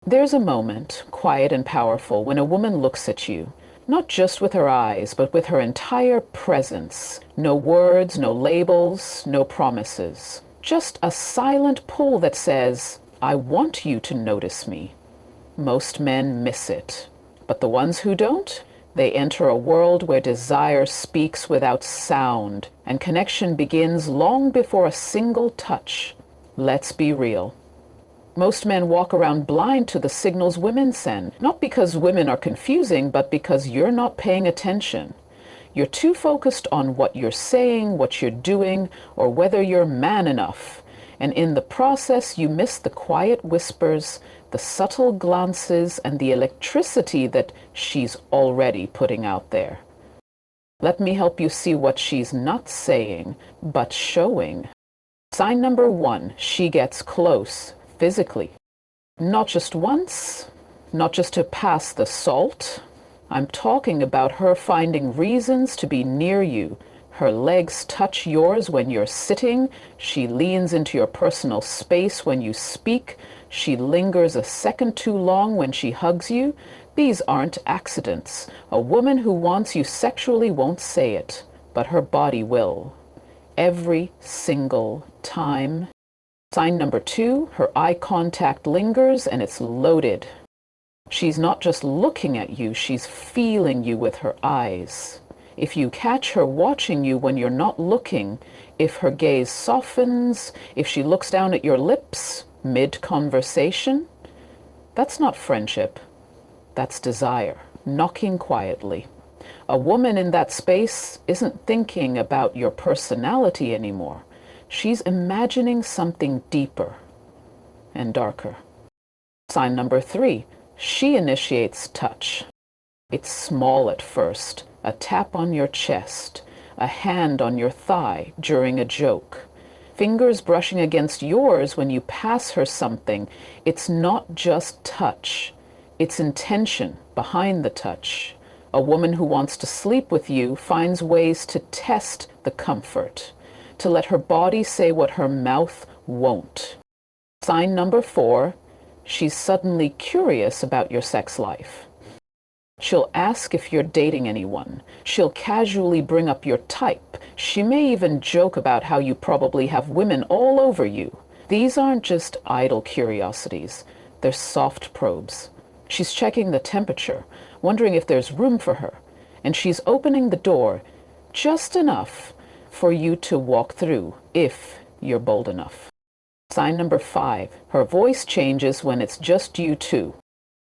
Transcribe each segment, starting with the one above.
There's a moment, quiet and powerful, when a woman looks at you, not just with her eyes, but with her entire presence. No words, no labels, no promises. Just a silent pull that says, I want you to notice me. Most men miss it. But the ones who don't, they enter a world where desire speaks without sound, and connection begins long before a single touch. Let's be real. Most men walk around blind to the signals women send, not because women are confusing, but because you're not paying attention. You're too focused on what you're saying, what you're doing, or whether you're man enough. And in the process, you miss the quiet whispers, the subtle glances, and the electricity that she's already putting out there. Let me help you see what she's not saying, but showing. Sign number 1, she gets close. Physically. Not just once, not just to pass the salt. I'm talking about her finding reasons to be near you. Her legs touch yours when you're sitting. She leans into your personal space when you speak. She lingers a second too long when she hugs you. These aren't accidents. A woman who wants you sexually won't say it, but her body will. Every single time. Sign number 2, her eye contact lingers and it's loaded. She's not just looking at you, she's feeling you with her eyes. If you catch her watching you when you're not looking, if her gaze softens, if she looks down at your lips mid-conversation, that's not friendship, that's desire, knocking quietly. A woman in that space isn't thinking about your personality anymore. She's imagining something deeper and darker. Sign number 3, she initiates touch. It's small at first, a tap on your chest, a hand on your thigh during a joke, fingers brushing against yours when you pass her something. It's not just touch, it's intention behind the touch. A woman who wants to sleep with you finds ways to test the comfort, to let her body say what her mouth won't. Sign number 4, she's suddenly curious about your sex life. She'll ask if you're dating anyone. She'll casually bring up your type. She may even joke about how you probably have women all over you. These aren't just idle curiosities. They're soft probes. She's checking the temperature, wondering if there's room for her. And she's opening the door just enough for you to walk through, if you're bold enough. Sign number 5, her voice changes when it's just you two.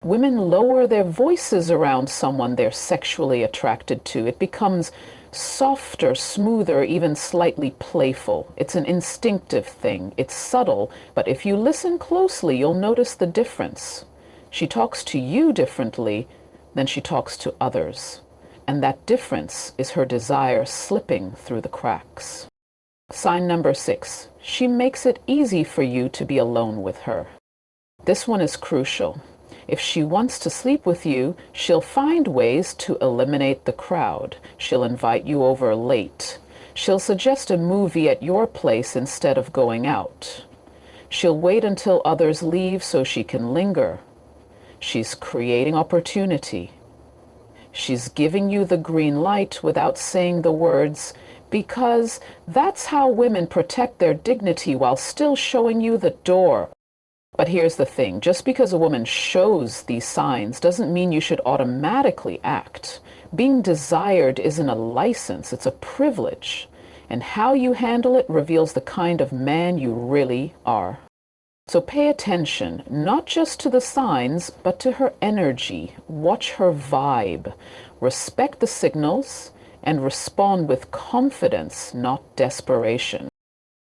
Women lower their voices around someone they're sexually attracted to. It becomes softer, smoother, even slightly playful. It's an instinctive thing. It's subtle, but if you listen closely, you'll notice the difference. She talks to you differently than she talks to others. And that difference is her desire slipping through the cracks. Sign number 6, she makes it easy for you to be alone with her. This one is crucial. If she wants to sleep with you, she'll find ways to eliminate the crowd. She'll invite you over late. She'll suggest a movie at your place instead of going out. She'll wait until others leave so she can linger. She's creating opportunity. She's giving you the green light without saying the words, because that's how women protect their dignity while still showing you the door. But here's the thing, just because a woman shows these signs doesn't mean you should automatically act. Being desired isn't a license, it's a privilege. And how you handle it reveals the kind of man you really are. So pay attention, not just to the signs, but to her energy. Watch her vibe. Respect the signals and respond with confidence, not desperation.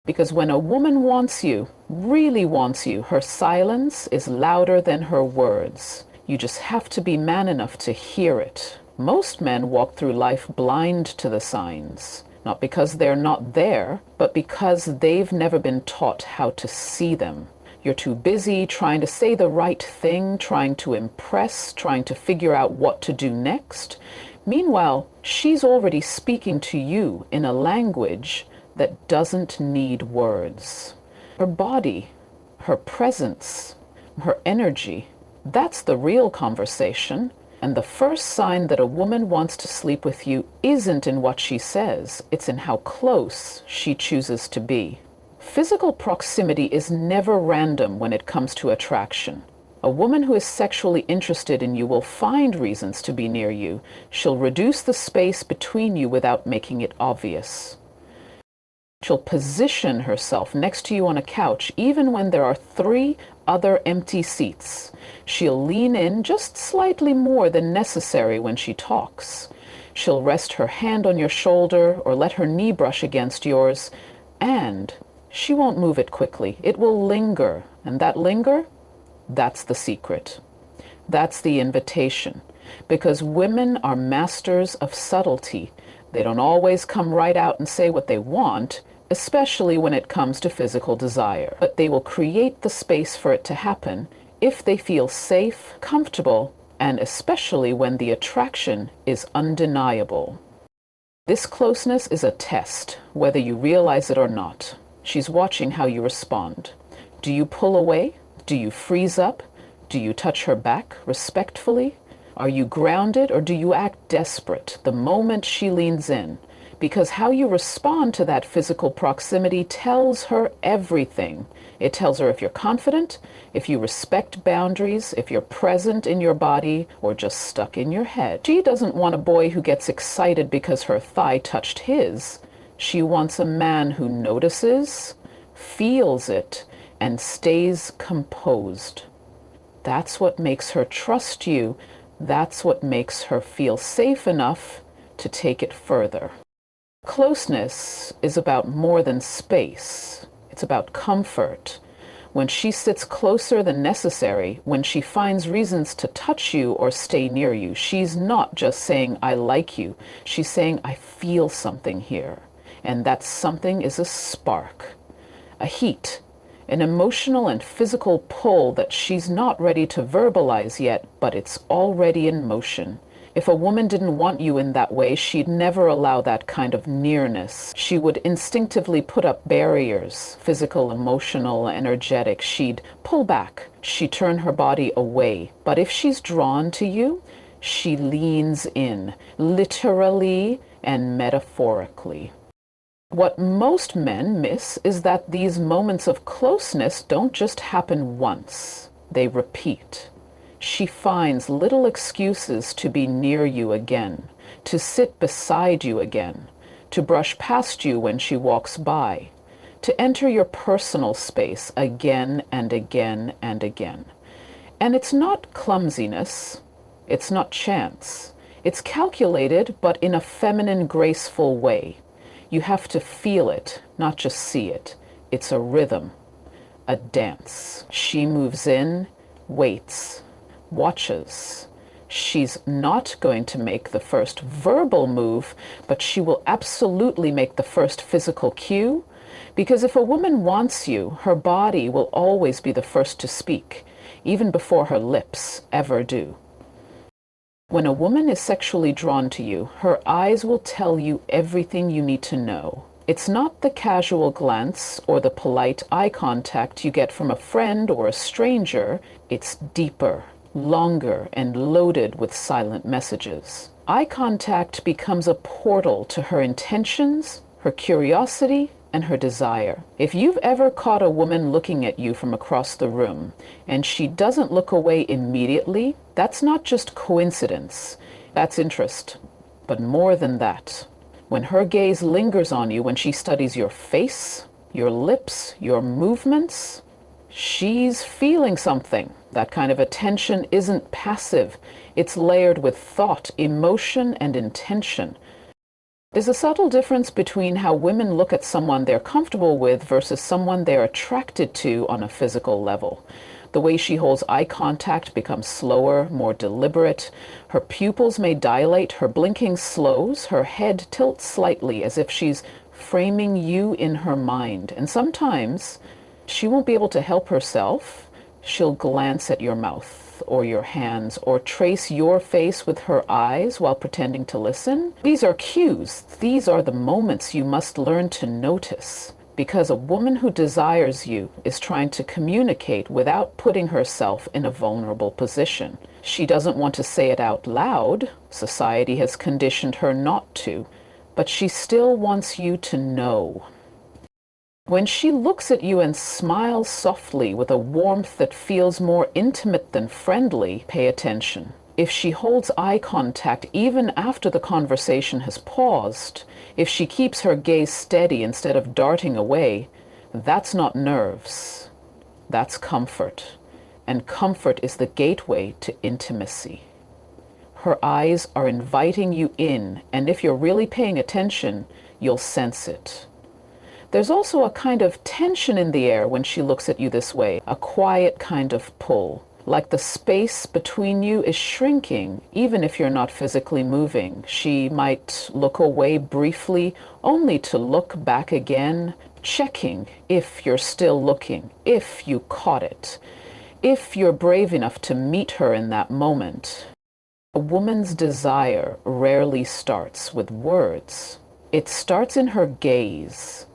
Because when a woman wants you, really wants you, her silence is louder than her words. You just have to be man enough to hear it. Most men walk through life blind to the signs, not because they're not there, but because they've never been taught how to see them. You're too busy trying to say the right thing, trying to impress, trying to figure out what to do next. Meanwhile, she's already speaking to you in a language that doesn't need words. Her body, her presence, her energy, That's the real conversation. And the first sign that a woman wants to sleep with you isn't in what she says, it's in how close she chooses to be. Physical proximity is never random when it comes to attraction. A woman who is sexually interested in you will find reasons to be near you. She'll reduce the space between you without making it obvious. She'll position herself next to you on a couch even when there are 3 other empty seats. She'll lean in just slightly more than necessary when she talks. She'll rest her hand on your shoulder or let her knee brush against yours, and she won't move it quickly. It will linger, and that linger, that's the secret. That's the invitation. Because women are masters of subtlety. They don't always come right out and say what they want, especially when it comes to physical desire. But they will create the space for it to happen if they feel safe, comfortable, and especially when the attraction is undeniable. This closeness is a test, whether you realize it or not. She's watching how you respond. Do you pull away? Do you freeze up? Do you touch her back respectfully? Are you grounded or do you act desperate the moment she leans in? Because how you respond to that physical proximity tells her everything. It tells her if you're confident, if you respect boundaries, if you're present in your body or just stuck in your head. She doesn't want a boy who gets excited because her thigh touched his. She wants a man who notices, feels it, and stays composed. That's what makes her trust you. That's what makes her feel safe enough to take it further. Closeness is about more than space. It's about comfort. When she sits closer than necessary, when she finds reasons to touch you or stay near you, she's not just saying, I like you. She's saying, I feel something here. And that something is a spark, a heat, an emotional and physical pull that she's not ready to verbalize yet, but it's already in motion. If a woman didn't want you in that way, she'd never allow that kind of nearness. She would instinctively put up barriers, physical, emotional, energetic. She'd pull back. She'd turn her body away. But if she's drawn to you, she leans in, literally and metaphorically. What most men miss is that these moments of closeness don't just happen once. They repeat. She finds little excuses to be near you again, to sit beside you again, to brush past you when she walks by, to enter your personal space again and again and again. And it's not clumsiness, it's not chance. It's calculated, but in a feminine, graceful way. You have to feel it, not just see it. It's a rhythm, a dance. She moves in, waits, watches. She's not going to make the first verbal move, but she will absolutely make the first physical cue. Because if a woman wants you, her body will always be the first to speak, even before her lips ever do. When a woman is sexually drawn to you, her eyes will tell you everything you need to know. It's not the casual glance or the polite eye contact you get from a friend or a stranger. It's deeper, longer, and loaded with silent messages. Eye contact becomes a portal to her intentions, her curiosity, and her desire. If you've ever caught a woman looking at you from across the room and she doesn't look away immediately, that's not just coincidence. That's interest. But more than that, when her gaze lingers on you, when she studies your face, your lips, your movements, she's feeling something. That kind of attention isn't passive. It's layered with thought, emotion, and intention. There's a subtle difference between how women look at someone they're comfortable with versus someone they're attracted to on a physical level. The way she holds eye contact becomes slower, more deliberate. Her pupils may dilate, her blinking slows, her head tilts slightly as if she's framing you in her mind. And sometimes she won't be able to help herself. She'll glance at your mouth or your hands or trace your face with her eyes while pretending to listen. These are cues. These are the moments you must learn to notice. Because a woman who desires you is trying to communicate without putting herself in a vulnerable position. She doesn't want to say it out loud. Society has conditioned her not to, but she still wants you to know. When she looks at you and smiles softly with a warmth that feels more intimate than friendly, pay attention. If she holds eye contact even after the conversation has paused, if she keeps her gaze steady instead of darting away, that's not nerves. That's comfort. And comfort is the gateway to intimacy. Her eyes are inviting you in, and if you're really paying attention, you'll sense it. There's also a kind of tension in the air when she looks at you this way, a quiet kind of pull. Like the space between you is shrinking, even if you're not physically moving. She might look away briefly, only to look back again, checking if you're still looking, if you caught it, if you're brave enough to meet her in that moment. A woman's desire rarely starts with words. It starts in her gaze.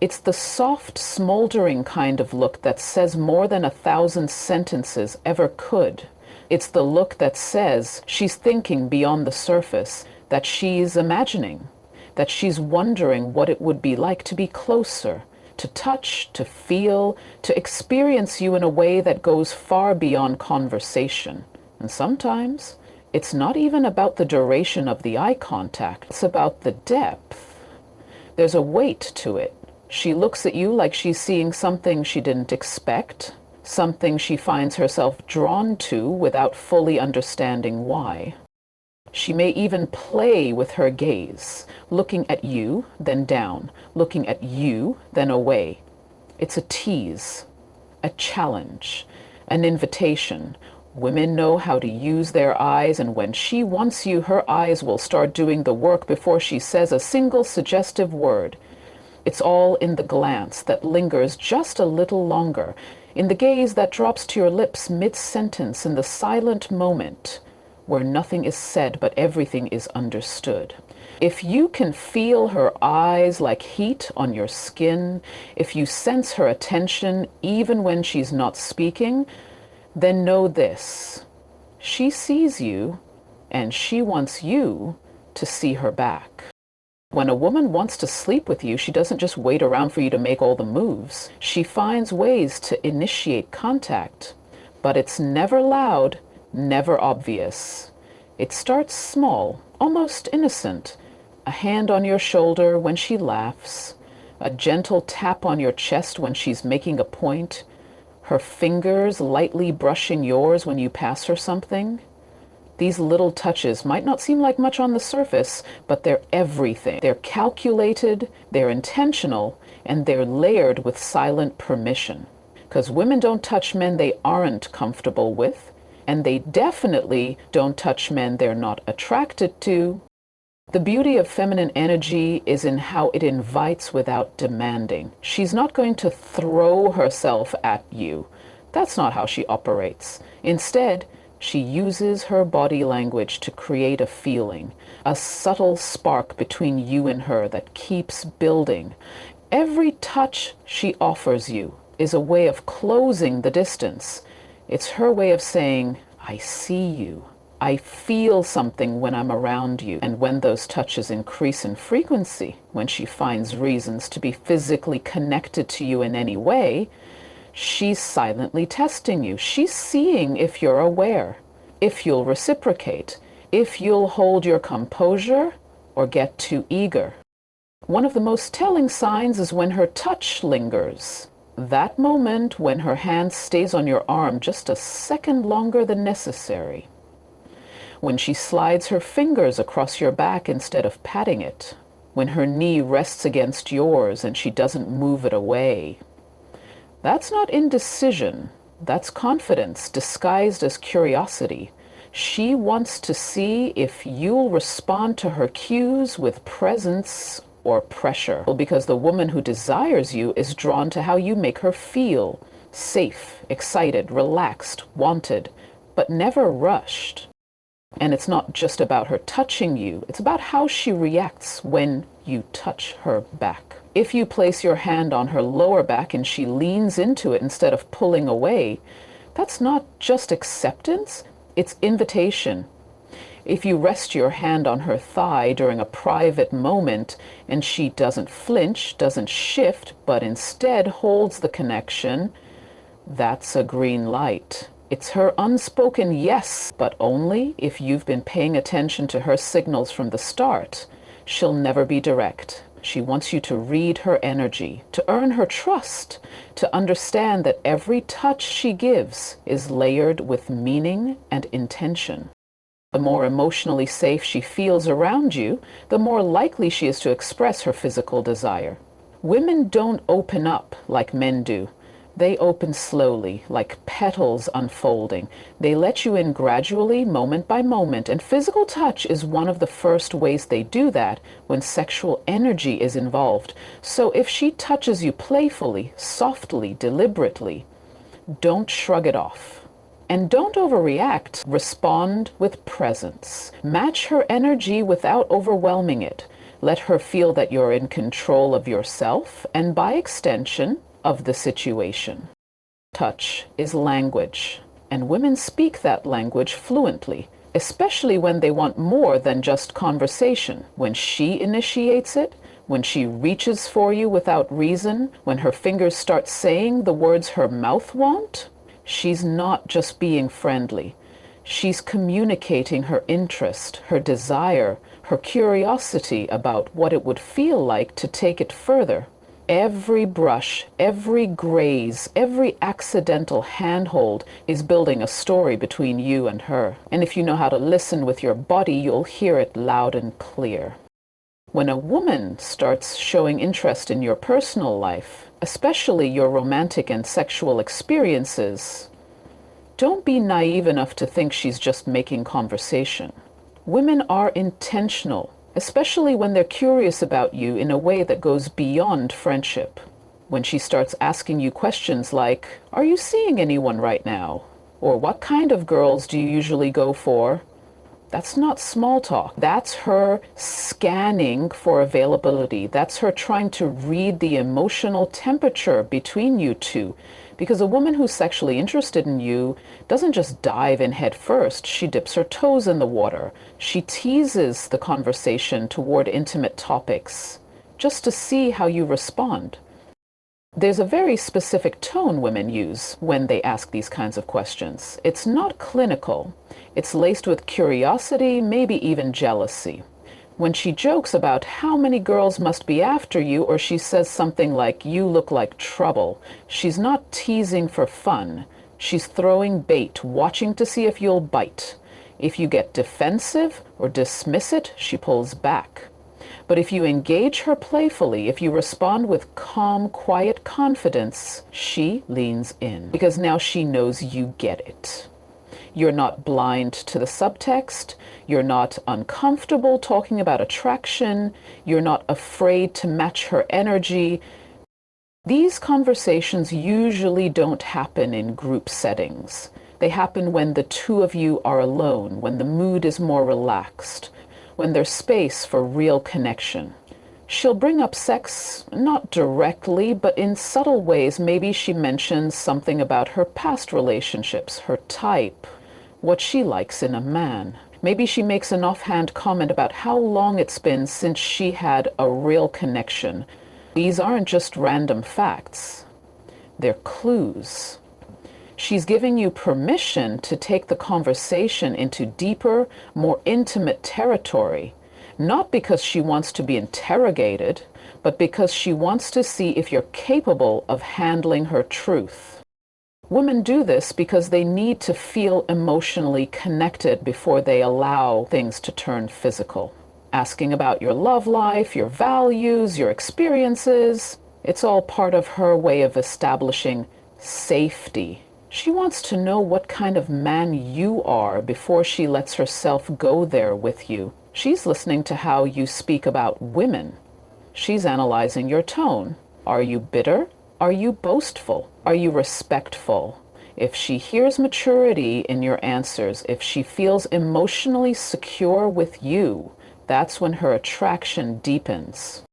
It's the soft, smoldering kind of look that says more than 1,000 sentences ever could. It's the look that says she's thinking beyond the surface, that she's imagining, that she's wondering what it would be like to be closer, to touch, to feel, to experience you in a way that goes far beyond conversation. And sometimes it's not even about the duration of the eye contact, it's about the depth. There's a weight to it. She looks at you like she's seeing something she didn't expect, something she finds herself drawn to without fully understanding why. She may even play with her gaze, looking at you, then down, looking at you, then away. It's a tease, a challenge, an invitation. Women know how to use their eyes, and when she wants you, her eyes will start doing the work before she says a single suggestive word. It's all in the glance that lingers just a little longer, in the gaze that drops to your lips mid-sentence, in the silent moment where nothing is said but everything is understood. If you can feel her eyes like heat on your skin, if you sense her attention even when she's not speaking, then know this: she sees you, and she wants you to see her back. When a woman wants to sleep with you, she doesn't just wait around for you to make all the moves. She finds ways to initiate contact, but it's never loud, never obvious. It starts small, almost innocent. A hand on your shoulder when she laughs, a gentle tap on your chest when she's making a point, her fingers lightly brushing yours when you pass her something. These little touches might not seem like much on the surface, but they're everything. They're calculated, they're intentional, and they're layered with silent permission. Because women don't touch men they aren't comfortable with, and they definitely don't touch men they're not attracted to. The beauty of feminine energy is in how it invites without demanding. She's not going to throw herself at you. That's not how she operates. Instead, she uses her body language to create a feeling, a subtle spark between you and her that keeps building. Every touch she offers you is a way of closing the distance. It's her way of saying, I see you. I feel something when I'm around you. And when those touches increase in frequency, when she finds reasons to be physically connected to you in any way, she's silently testing you. She's seeing if you're aware, if you'll reciprocate, if you'll hold your composure or get too eager. One of the most telling signs is when her touch lingers. That moment when her hand stays on your arm just a second longer than necessary. When she slides her fingers across your back instead of patting it. When her knee rests against yours and she doesn't move it away. That's not indecision. That's confidence disguised as curiosity. She wants to see if you'll respond to her cues with presence or pressure. Because the woman who desires you is drawn to how you make her feel. Safe, excited, relaxed, wanted, but never rushed. And it's not just about her touching you. It's about how she reacts when you touch her back. If you place your hand on her lower back and she leans into it instead of pulling away, that's not just acceptance, it's invitation. If you rest your hand on her thigh during a private moment and she doesn't flinch, doesn't shift, but instead holds the connection, that's a green light. It's her unspoken yes, but only if you've been paying attention to her signals from the start. She'll never be direct. She wants you to read her energy, to earn her trust, to understand that every touch she gives is layered with meaning and intention. The more emotionally safe she feels around you, the more likely she is to express her physical desire. Women don't open up like men do. They open slowly, like petals unfolding. They let you in gradually, moment by moment, and physical touch is one of the first ways they do that when sexual energy is involved. So if she touches you playfully, softly, deliberately, don't shrug it off. And don't overreact. Respond with presence. Match her energy without overwhelming it. Let her feel that you're in control of yourself and, by extension, of the situation. Touch is language, and women speak that language fluently, especially when they want more than just conversation. When she initiates it, when she reaches for you without reason, when her fingers start saying the words her mouth won't, she's not just being friendly. She's communicating her interest, her desire, her curiosity about what it would feel like to take it further. Every brush, every graze, every accidental handhold is building a story between you and her. And if you know how to listen with your body, you'll hear it loud and clear. When a woman starts showing interest in your personal life, especially your romantic and sexual experiences, don't be naive enough to think she's just making conversation. Women are intentional, especially when they're curious about you in a way that goes beyond friendship. When she starts asking you questions like, "Are you seeing anyone right now?" Or "What kind of girls do you usually go for?" That's not small talk. That's her scanning for availability. That's her trying to read the emotional temperature between you two. Because a woman who's sexually interested in you doesn't just dive in head first. She dips her toes in the water. She teases the conversation toward intimate topics just to see how you respond. There's a very specific tone women use when they ask these kinds of questions. It's not clinical. It's laced with curiosity, maybe even jealousy. When she jokes about how many girls must be after you, or she says something like, "You look like trouble," she's not teasing for fun. She's throwing bait, watching to see if you'll bite. If you get defensive or dismiss it, she pulls back. But if you engage her playfully, if you respond with calm, quiet confidence, she leans in because now she knows you get it. You're not blind to the subtext. You're not uncomfortable talking about attraction. You're not afraid to match her energy. These conversations usually don't happen in group settings. They happen when the two of you are alone, when the mood is more relaxed, when there's space for real connection. She'll bring up sex, not directly, but in subtle ways. Maybe she mentions something about her past relationships, her type, what she likes in a man. Maybe she makes an offhand comment about how long it's been since she had a real connection. These aren't just random facts. They're clues. She's giving you permission to take the conversation into deeper, more intimate territory, not because she wants to be interrogated, but because she wants to see if you're capable of handling her truth. Women do this because they need to feel emotionally connected before they allow things to turn physical. Asking about your love life, your values, your experiences, it's all part of her way of establishing safety. She wants to know what kind of man you are before she lets herself go there with you. She's listening to how you speak about women. She's analyzing your tone. Are you bitter? Are you boastful? Are you respectful? If she hears maturity in your answers, if she feels emotionally secure with you, that's when her attraction deepens.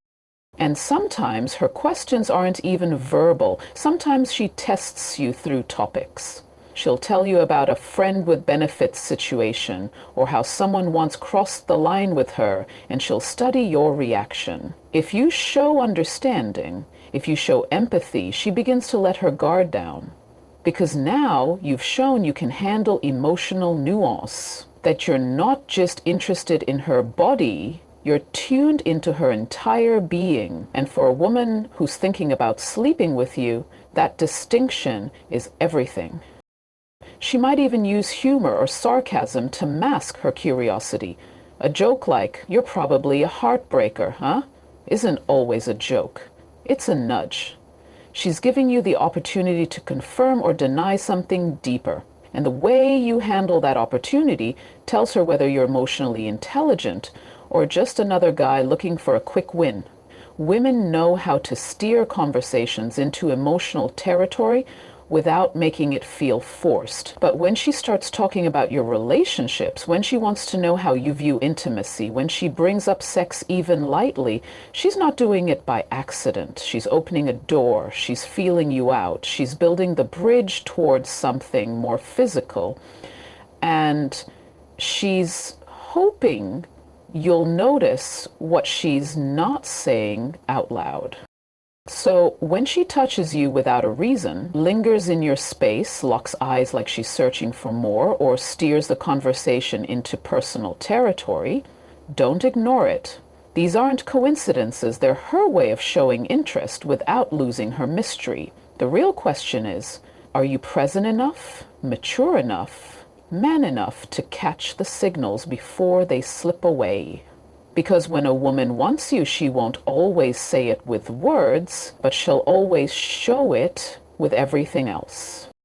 And sometimes her questions aren't even verbal. Sometimes she tests you through topics. She'll tell you about a friend with benefits situation or how someone once crossed the line with her, and she'll study your reaction. If you show understanding, if you show empathy, she begins to let her guard down. Because now you've shown you can handle emotional nuance, that you're not just interested in her body, you're tuned into her entire being. And for a woman who's thinking about sleeping with you, that distinction is everything. She might even use humor or sarcasm to mask her curiosity. A joke like, "You're probably a heartbreaker, huh?" isn't always a joke. It's a nudge. She's giving you the opportunity to confirm or deny something deeper. And the way you handle that opportunity tells her whether you're emotionally intelligent or just another guy looking for a quick win. Women know how to steer conversations into emotional territory without making it feel forced. But when she starts talking about your relationships, when she wants to know how you view intimacy, when she brings up sex even lightly, she's not doing it by accident. She's opening a door, she's feeling you out, she's building the bridge towards something more physical, and she's hoping you'll notice what she's not saying out loud. So when she touches you without a reason, lingers in your space, locks eyes like she's searching for more, or steers the conversation into personal territory, don't ignore it. These aren't coincidences, they're her way of showing interest without losing her mystery. The real question is, are you present enough, mature enough, man enough to catch the signals before they slip away? Because when a woman wants you, she won't always say it with words, but she'll always show it with everything else.